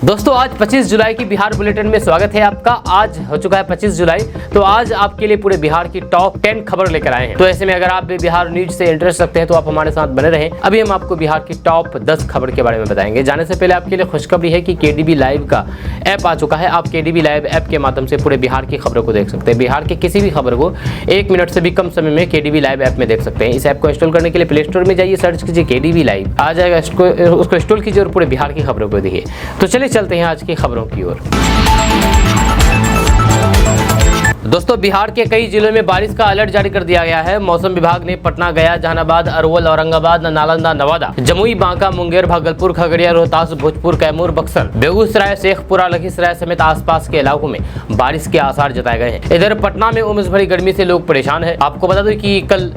दोस्तों आज 25 जुलाई की बिहार बुलेटिन में स्वागत है आपका। आज हो चुका है 25 जुलाई, तो आज आपके लिए पूरे बिहार की टॉप 10 खबर लेकर आए हैं। तो ऐसे में अगर आप भी बिहार न्यूज से इंटरेस्ट रखते हैं तो आप हमारे साथ बने रहें। अभी हम आपको बिहार की टॉप 10 खबर के बारे में बताएंगे। जाने से पहले आपके लिए खुशखबरी है कि केडीबी लाइव का ऐप आ चुका है। आप केडीबी लाइव ऐप के माध्यम से पूरे बिहार की खबरों को देख सकते हैं। बिहार की किसी भी खबर को 1 मिनट से भी कम समय में केडीबी लाइव ऐप में देख सकते हैं। इस ऐप को इंस्टॉल करने के लिए प्ले स्टोर में जाइए, सर्च कीजिए केडीबी लाइव, आ जाएगा। उसको इंस्टॉल कीजिए और पूरे बिहार की खबरों को देखिए। तो चलिए चलते हैं आज की खबरों की ओर। दोस्तों बिहार के कई जिलों में बारिश का अलर्ट जारी कर दिया गया है। मौसम विभाग ने पटना, गया, जहानाबाद, अरवल, औरंगाबाद, नालंदा, नवादा, जमुई, बांका, मुंगेर, भागलपुर, खगड़िया, रोहतास, भोजपुर, कैमूर, बक्सर, बेगूसराय, शेखपुरा, लखीसराय समेत आसपास के इलाकों में बारिश के आसार जताए गए हैं। इधर पटना में उमस भरी गर्मी से लोग परेशान हैं। आपको बता दूं कि कल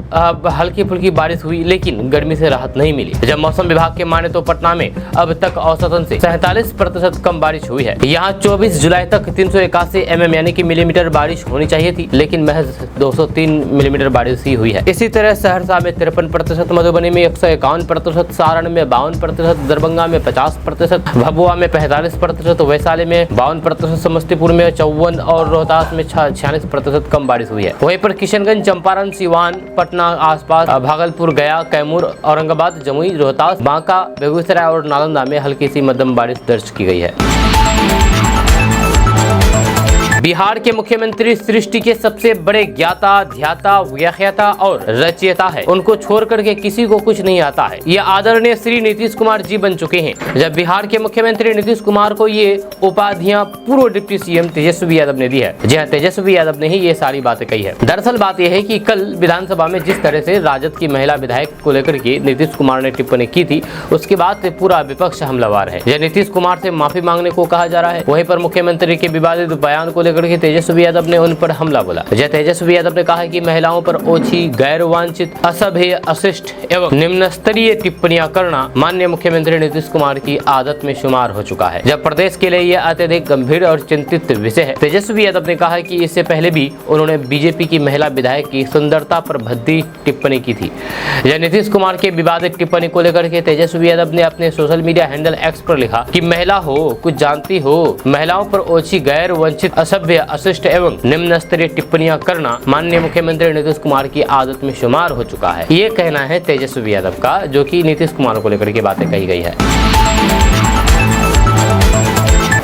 हल्की फुल्की बारिश हुई, लेकिन गर्मी से राहत नहीं मिली। जब मौसम विभाग के माने तो पटना में अब तक औसतन से 47% कम बारिश हुई है। यहाँ 24 जुलाई तक 381 mm यानी कि मिलीमीटर बारिश होनी चाहिए थी, लेकिन महज 203 मिलीमीटर बारिश ही हुई है। इसी तरह सहरसा में 53%, मधुबनी में 151%, सारण में 52%, दरभंगा में 50%, भभुआ में 45%, वैशाली में 52%, समस्तीपुर में 54% और रोहतास में 46% कम बारिश हुई है। वहीं पर किशनगंज, चंपारण, सिवान, पटना आसपास, भागलपुर, गया, कैमूर, औरंगाबाद, जमुई, रोहतास, बांका, बेगूसराय और नालंदा में हल्की सी मध्यम बारिश दर्ज की गई है। बिहार के मुख्यमंत्री सृष्टि के सबसे बड़े ज्ञाता, ध्याता, व्याख्याता और रचयिता है। उनको छोड़ करके किसी को कुछ नहीं आता है। ये आदरणीय श्री नीतीश कुमार जी बन चुके हैं। जब बिहार के मुख्यमंत्री नीतीश कुमार को ये उपाधियां पूर्व डिप्टी सीएम तेजस्वी यादव ने दी है। जी हाँ, तेजस्वी यादव ने ही ये सारी बातें कही है। दरअसल बात यह है कि कल विधानसभा में जिस तरह से राजद की महिला विधायक को लेकर के नीतीश कुमार ने टिप्पणी की थी, उसके बाद से पूरा विपक्ष हमलावर है। यह नीतीश कुमार से माफी मांगने को कहा जा रहा है। वहीं पर मुख्यमंत्री के विवादित बयान को लेकर तेजस्वी यादव ने उन पर हमला बोला। तेजस्वी यादव ने कहा कि महिलाओं पर ओछी, गैर वांछित, असभ्य, अशिष्ट एवं निम्न स्तरीय टिप्पणियां करना माननीय मुख्यमंत्री नीतीश कुमार की आदत में शुमार हो चुका है। जब प्रदेश के लिए यह अत्यधिक गंभीर और चिंतित विषय है। तेजस्वी यादव ने कहा कि इससे पहले भी उन्होंने बीजेपी की महिला विधायक की सुंदरता पर भद्दी टिप्पणी की थी। नीतीश कुमार के विवादित टिप्पणी को लेकर के तेजस्वी यादव ने अपने सोशल मीडिया हैंडल एक्स पर लिखा कि महिला हो, कुछ जानती हो, महिलाओं पर ओछी, गैर वंचित, असभ्य, अशिष्ट एवं निम्न स्तरीय टिप्पणियां करना माननीय मुख्यमंत्री नीतीश कुमार की आदत में शुमार हो चुका है। ये कहना है तेजस्वी यादव का, जो कि नीतीश कुमार को लेकर के बातें कही गई है।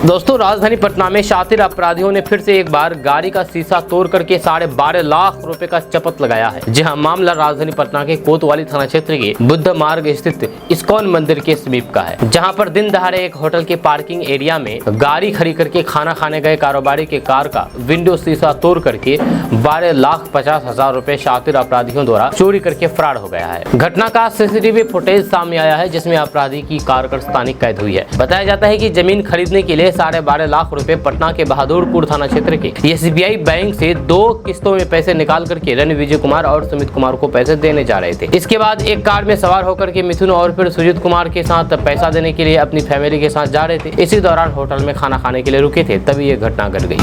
दोस्तों राजधानी पटना में शातिर अपराधियों ने फिर से एक बार गाड़ी का शीशा तोड़ करके 12.5 लाख रुपए का चपत लगाया है। जी हाँ, मामला राजधानी पटना के कोतवाली थाना क्षेत्र के बुद्ध मार्ग स्थित इस्कॉन मंदिर के समीप का है, जहां पर दिन दहाड़े एक होटल के पार्किंग एरिया में गाड़ी खड़ी करके खाना खाने गए कारोबारी के कार का विंडो शीशा तोड़ करके 12,50,000 रुपए शातिर अपराधियों द्वारा चोरी करके फरार हो गया है। घटना का सीसीटीवी फुटेज सामने आया है, जिसमें अपराधी की कारकर्दस्तानी कैद हुई है। बताया जाता है कि जमीन खरीदने के लिए 12.5 लाख रुपए पटना के बहादुरपुर थाना क्षेत्र के एसबीआई बैंक से 2 किस्तों में पैसे निकाल करके रणविजय कुमार और सुमित कुमार को पैसे देने जा रहे थे। इसके बाद एक कार में सवार होकर के मिथुन और फिर सुजीत कुमार के साथ पैसा देने के लिए अपनी फैमिली के साथ जा रहे थे। इसी दौरान होटल में खाना खाने के लिए रुके थे, तभी ये घटना घट गई।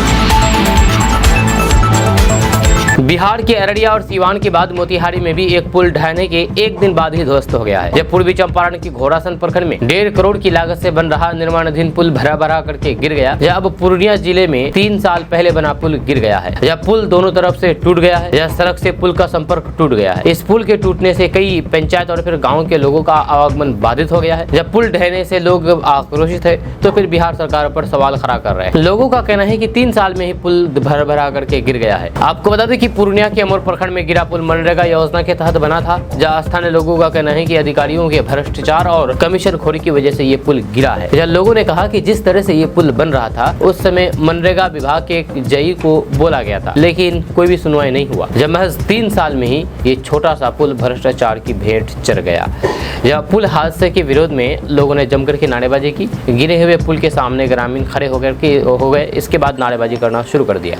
बिहार के अररिया और सीवान के बाद मोतिहारी में भी एक पुल ढहने के एक दिन बाद ही ध्वस्त हो गया है। जब पूर्वी चंपारण की घोड़ासन प्रखंड में 1.5 करोड़ की लागत से बन रहा निर्माणाधीन पुल भरा करके गिर गया। यह अब पूर्णिया जिले में 3 साल पहले बना पुल गिर गया है। यह पुल दोनों तरफ से टूट गया है। यह सड़क से पुल का संपर्क टूट गया है। इस पुल के टूटने से कई पंचायत और फिर गाँव के लोगों का आवागमन बाधित हो गया है। जब पुल ढहने से लोग आक्रोशित है तो फिर बिहार सरकार पर सवाल खड़ा कर रहे हैं। लोगों का कहना है कि 3 साल में ही पुल भरा करके गिर गया है। आपको बता दें कि पूर्णिया के अमोर प्रखंड में गिरा पुल मनरेगा योजना के तहत बना था, जहां स्थानीय लोगों का कहना है कि अधिकारियों के भ्रष्टाचार और कमीशनखोरी की वजह से ये पुल गिरा है। जहां लोगों ने कहा कि जिस तरह से ये पुल बन रहा था, उस समय मनरेगा विभाग के एक जई को बोला गया था, लेकिन कोई भी सुनवाई नहीं हुआ। जब महज 3 साल में ही ये छोटा सा पुल भ्रष्टाचार की भेंट चढ़ गया। यह पुल हादसे के विरोध में लोगों ने जमकर के नारेबाजी की। गिरे हुए पुल के सामने ग्रामीण खड़े हो गए। इसके बाद नारेबाजी करना शुरू कर दिया।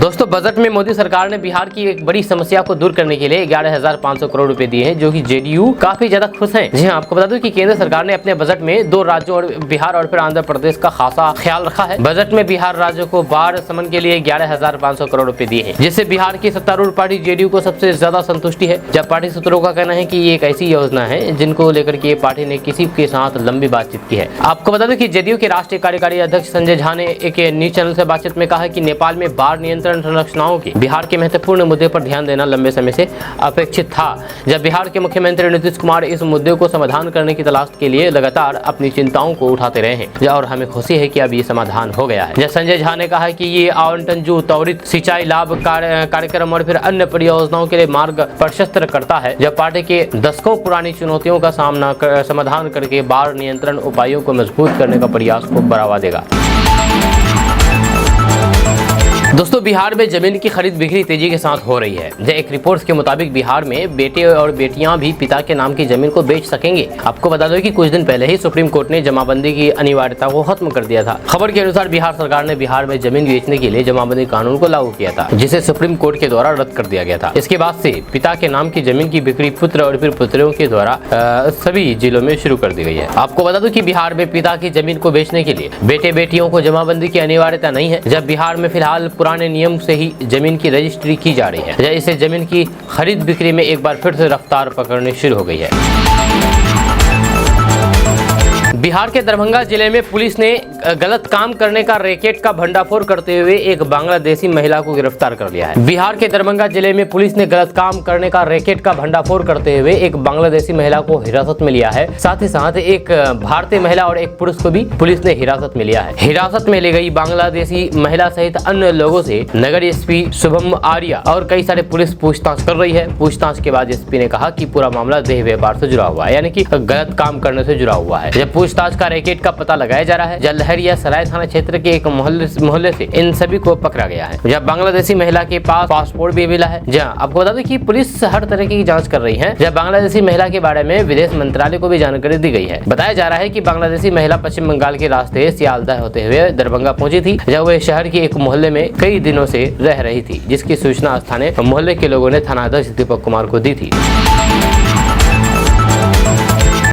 दोस्तों, बजट में मोदी सरकार ने बिहार की एक बड़ी समस्या को दूर करने के लिए 11,500 करोड़ रुपए दिए हैं, जो कि जेडीयू काफी ज्यादा खुश है। जी हाँ, आपको बता दूं कि केंद्र सरकार ने अपने बजट में 2 राज्यों और बिहार और फिर आंध्र प्रदेश का खासा ख्याल रखा है। बजट में बिहार राज्य को बाढ़ शमन के लिए 11,500 करोड़ रुपए दिए हैं, जिससे बिहार की सत्तारूढ़ पार्टी जेडीयू को सबसे ज्यादा संतुष्टि है। जब पार्टी सूत्रों का कहना है कि ये एक ऐसी योजना है जिनको लेकर के पार्टी ने किसी के साथ लंबी बातचीत की है। आपको बता दें कि जेडीयू के राष्ट्रीय कार्यकारी अध्यक्ष संजय झा ने एक न्यूज चैनल से बातचीत में कहा कि नेपाल में बाढ़ नियंत्रण संरचनाओं की बिहार के महत्वपूर्ण मुद्दे पर ध्यान देना लंबे समय से अपेक्षित था। जब बिहार के मुख्यमंत्री नीतीश कुमार इस मुद्दे को समाधान करने की तलाश के लिए लगातार अपनी चिंताओं को उठाते रहे हैं और हमें खुशी है कि अब ये समाधान हो गया है। जब संजय झा ने कहा कि ये आवंटन जो त्वरित सिंचाई लाभ कार्यक्रम और फिर अन्य परियोजनाओं के लिए मार्ग प्रशस्त करता है, जब पार्टी के दशकों पुरानी चुनौतियों का समाधान करके बाढ़ नियंत्रण उपायों को मजबूत करने का प्रयास को बढ़ावा देगा। दोस्तों, बिहार में जमीन की खरीद बिक्री तेजी के साथ हो रही है। एक रिपोर्ट्स के मुताबिक बिहार में बेटे और बेटियां भी पिता के नाम की जमीन को बेच सकेंगे। आपको बता दो कि कुछ दिन पहले ही सुप्रीम कोर्ट ने जमाबंदी की अनिवार्यता को खत्म कर दिया था। खबर के अनुसार बिहार सरकार ने बिहार में जमीन बेचने के लिए जमाबंदी कानून को लागू किया था, जिसे सुप्रीम कोर्ट के द्वारा रद्द कर दिया गया था। इसके बाद से पिता के नाम की जमीन की बिक्री पुत्र और फिर पुत्रियों के द्वारा सभी जिलों में शुरू कर दी गई है। आपको बता दो कि बिहार में पिता की जमीन को बेचने के लिए बेटे बेटियों को जमाबंदी की अनिवार्यता नहीं है। जब बिहार में फिलहाल पुराने नियम से ही जमीन की रजिस्ट्री की जा रही है, इससे जमीन की खरीद बिक्री में एक बार फिर से रफ्तार पकड़नी शुरू हो गई है। बिहार के दरभंगा जिले में पुलिस ने गलत काम करने का रैकेट का भंडाफोड़ करते हुए एक बांग्लादेशी महिला को गिरफ्तार कर लिया है। बिहार के दरभंगा जिले में पुलिस ने गलत काम करने का रैकेट का भंडाफोड़ करते हुए एक बांग्लादेशी महिला को हिरासत में लिया है। साथ ही साथ एक भारतीय महिला और एक पुरुष को भी पुलिस ने हिरासत में लिया है। हिरासत में ली गई बांग्लादेशी महिला सहित अन्य लोगों से नगर एसपी शुभम आर्या और कई सारे पुलिस पूछताछ कर रही है। पूछताछ के बाद एसपी ने कहा कि पूरा मामला देह व्यापार से जुड़ा हुआ है, यानी कि गलत काम करने से जुड़ा हुआ है। जब पूछताछ का रैकेट का पता लगाया जा रहा है, जलहरिया सराय थाना क्षेत्र के एक मोहल्ले से इन सभी को पकड़ा गया है। जब बांग्लादेशी महिला के पास पासपोर्ट भी मिला है। जहाँ आपको बता दें कि पुलिस हर तरह की जांच कर रही है। जब बांग्लादेशी महिला के बारे में विदेश मंत्रालय को भी जानकारी दी गई है। बताया जा रहा है कि बांग्लादेशी महिला पश्चिम बंगाल के रास्ते सियालदह होते हुए दरभंगा पहुंची थी, जब वह शहर के एक मोहल्ले में कई दिनों से रह रही थी, जिसकी सूचना स्थानीय मोहल्ले के लोगों ने थाना अध्यक्ष दीपक कुमार को दी थी।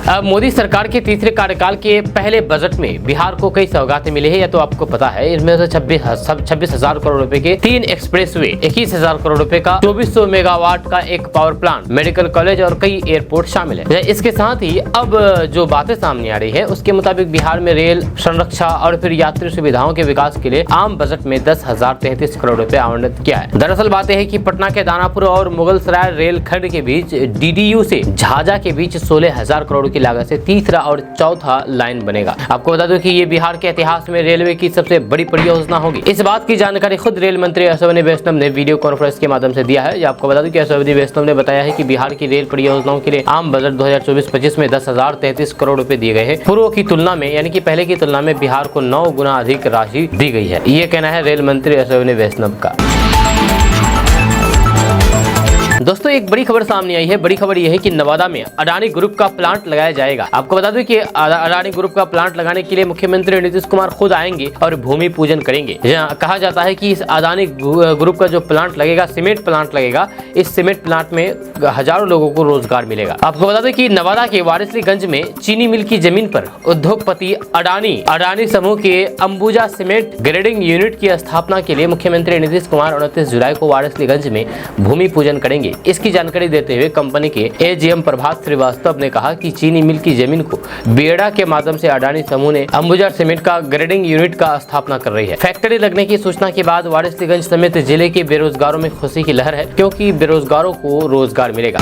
अब मोदी सरकार के तीसरे कार्यकाल के पहले बजट में बिहार को कई सौगातें मिली है, या तो आपको पता है। इसमें से 26,000 करोड़ रुपए के 3 एक्सप्रेसवे, 21,000 करोड़ रुपए का 2400 मेगावाट का एक पावर प्लांट, मेडिकल कॉलेज और कई एयरपोर्ट शामिल है। इसके साथ ही अब जो बातें सामने आ रही है उसके मुताबिक बिहार में रेल संरक्षा और फिर यात्री सुविधाओं के विकास के लिए आम बजट में 10,033 करोड़ रुपए आवंटित किया है। दरअसल बात है कि पटना के दानापुर और मुगलसराय रेल खंड के बीच डीडीयू से झाझा के बीच 16,000 करोड़ की लागत से तीसरा और चौथा लाइन बनेगा। आपको बता दूं कि ये बिहार के इतिहास में रेलवे की सबसे बड़ी परियोजना होगी। इस बात की जानकारी खुद रेल मंत्री अश्विनी वैष्णव ने वीडियो कॉन्फ्रेंस के माध्यम से दिया है। आपको बता दूं कि अश्विनी वैष्णव ने बताया है कि बिहार की रेल परियोजनाओं के लिए आम बजट 2024-25 में 10,033 करोड़ रुपए दिए गए हैं। पूर्व की तुलना में, यानी कि पहले की तुलना में बिहार को 9 गुना अधिक राशि दी गई है। ये कहना है रेल मंत्री अश्विनी वैष्णव का। दोस्तों, एक बड़ी खबर सामने आई है। बड़ी खबर यह है कि नवादा में अडानी ग्रुप का प्लांट लगाया जाएगा। आपको बता दूं कि अडानी ग्रुप का प्लांट लगाने के लिए मुख्यमंत्री नीतीश कुमार खुद आएंगे और भूमि पूजन करेंगे। जहां कहा जाता है कि इस अडानी ग्रुप का जो प्लांट लगेगा, सीमेंट प्लांट लगेगा, इस सीमेंट प्लांट में हजारों लोगों को रोजगार मिलेगा। आपको बता दें कि नवादा के वारिसलीगंज में चीनी मिल की जमीन पर उद्योगपति अडानी समूह के अंबुजा सीमेंट ग्रेडिंग यूनिट की स्थापना के लिए मुख्यमंत्री नीतीश कुमार 29 जुलाई को वारिसलीगंज में भूमि पूजन करेंगे। इसकी जानकारी देते हुए कंपनी के एजीएम प्रभात श्रीवास्तव ने कहा कि चीनी मिल की जमीन को बेड़ा के माध्यम से अडानी समूह ने अंबुजा सीमेंट का ग्रेडिंग यूनिट का स्थापना कर रही है। फैक्ट्री लगने की सूचना के बाद वारिसलीगंज समेत जिले के बेरोजगारों में खुशी की लहर है, क्योंकि बेरोजगारों को रोजगार मिलेगा।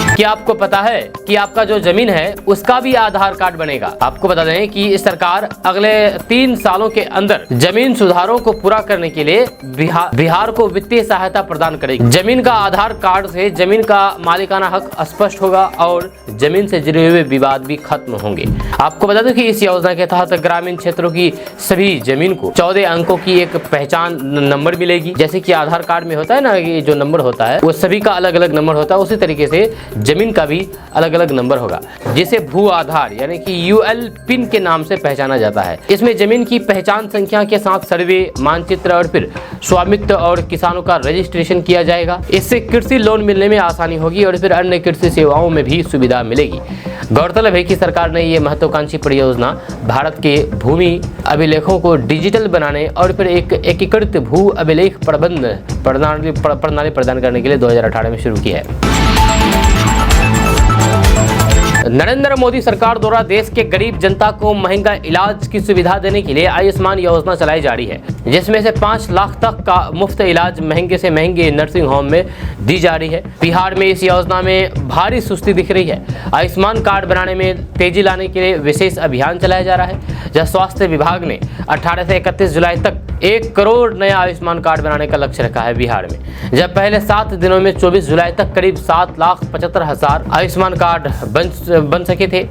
क्या आपको पता है कि आपका जो जमीन है उसका भी आधार कार्ड बनेगा? आपको बता दें कि सरकार अगले 3 सालों के अंदर जमीन सुधारों को पूरा करने के लिए बिहार को वित्तीय सहायता प्रदान करेगी। जमीन का आधार कार्ड से जमीन का मालिकाना हक स्पष्ट होगा और जमीन से जुड़े हुए विवाद भी खत्म होंगे। आपको बता दें कि इस योजना के तहत ग्रामीण क्षेत्रों की सभी जमीन को 14 अंकों की एक पहचान नंबर मिलेगी। जैसे कि आधार कार्ड में होता है ना, ये जो नंबर होता है वो सभी का अलग अलग नंबर होता है, उसी तरीके से जमीन का भी अलग अलग नंबर होगा, जिसे भू आधार यानी कि UL पिन के नाम से पहचाना जाता है। इसमें जमीन की पहचान संख्या के साथ सर्वे, मानचित्र और फिर स्वामित्व और किसानों का रजिस्ट्रेशन किया जाएगा। इससे कृषि लोन मिलने में आसानी होगी और फिर अन्य कृषि सेवाओं में भी सुविधा मिलेगी। गौरतलब है कि सरकार ने ये महत्वाकांक्षी परियोजना भारत के भूमि अभिलेखों को डिजिटल बनाने और फिर एक एकीकृत भू अभिलेख प्रबंध प्रणाली प्रदान करने के लिए 2018 में शुरू की है। नरेंद्र मोदी सरकार द्वारा देश के गरीब जनता को महंगा इलाज की सुविधा देने के लिए आयुष्मान योजना चलाई जा रही है, जिसमें से 5 लाख तक का मुफ्त इलाज महंगे से महंगे नर्सिंग होम में दी जा रही है। बिहार में इस योजना में भारी सुस्ती दिख रही है। आयुष्मान कार्ड बनाने में तेजी लाने के लिए विशेष अभियान चलाया जा रहा है, जहाँ स्वास्थ्य विभाग ने 18 से 31 जुलाई तक 1 करोड़ नया आयुष्मान कार्ड बनाने का लक्ष्य रखा है बिहार में। जब पहले 7 दिनों में 24 जुलाई तक करीब 7,75,000 आयुष्मान कार्ड बन सके थे।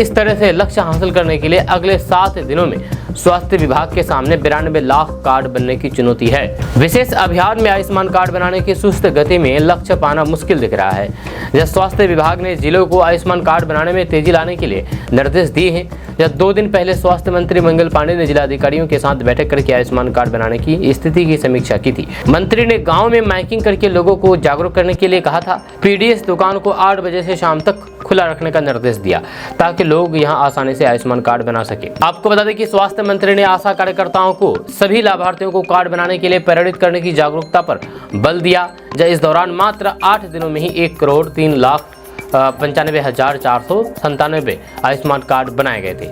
इस तरह से लक्ष्य हासिल करने के लिए अगले 7 दिनों में स्वास्थ्य विभाग के सामने 92 लाख कार्ड बनने की चुनौती है। विशेष अभियान में आयुष्मान कार्ड बनाने की सुस्त गति में लक्ष्य पाना मुश्किल दिख रहा है। जब स्वास्थ्य विभाग ने जिलों को आयुष्मान कार्ड बनाने में तेजी लाने के लिए निर्देश दिए हैं। जब 2 दिन पहले स्वास्थ्य मंत्री मंगल पांडे ने जिलाधिकारियों के साथ बैठक करके आयुष्मान कार्ड बनाने की स्थिति की समीक्षा की थी। मंत्री ने गाँव में माइकिंग करके लोगों को जागरूक करने के लिए कहा था। PDS दुकान को 8 बजे से शाम तक खुला रखने का निर्देश दिया ताकि लोग यहां आसानी से आयुष्मान कार्ड बना सके। आपको बता दें कि स्वास्थ्य मंत्री ने आशा कार्यकर्ताओं को सभी लाभार्थियों को कार्ड बनाने के लिए प्रेरित करने की जागरूकता पर बल दिया। इस दौरान मात्र 8 दिनों में ही 1,03,95,497 आयुष्मान कार्ड बनाए गए थे।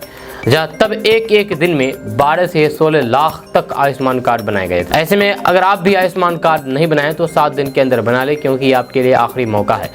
तब एक दिन में 12 से 16 लाख तक आयुष्मान कार्ड बनाए गए थे। ऐसे में अगर आप भी आयुष्मान कार्ड नहीं बनाएं तो 7 दिन के अंदर बना लें, क्योंकि आपके लिए आखिरी मौका है।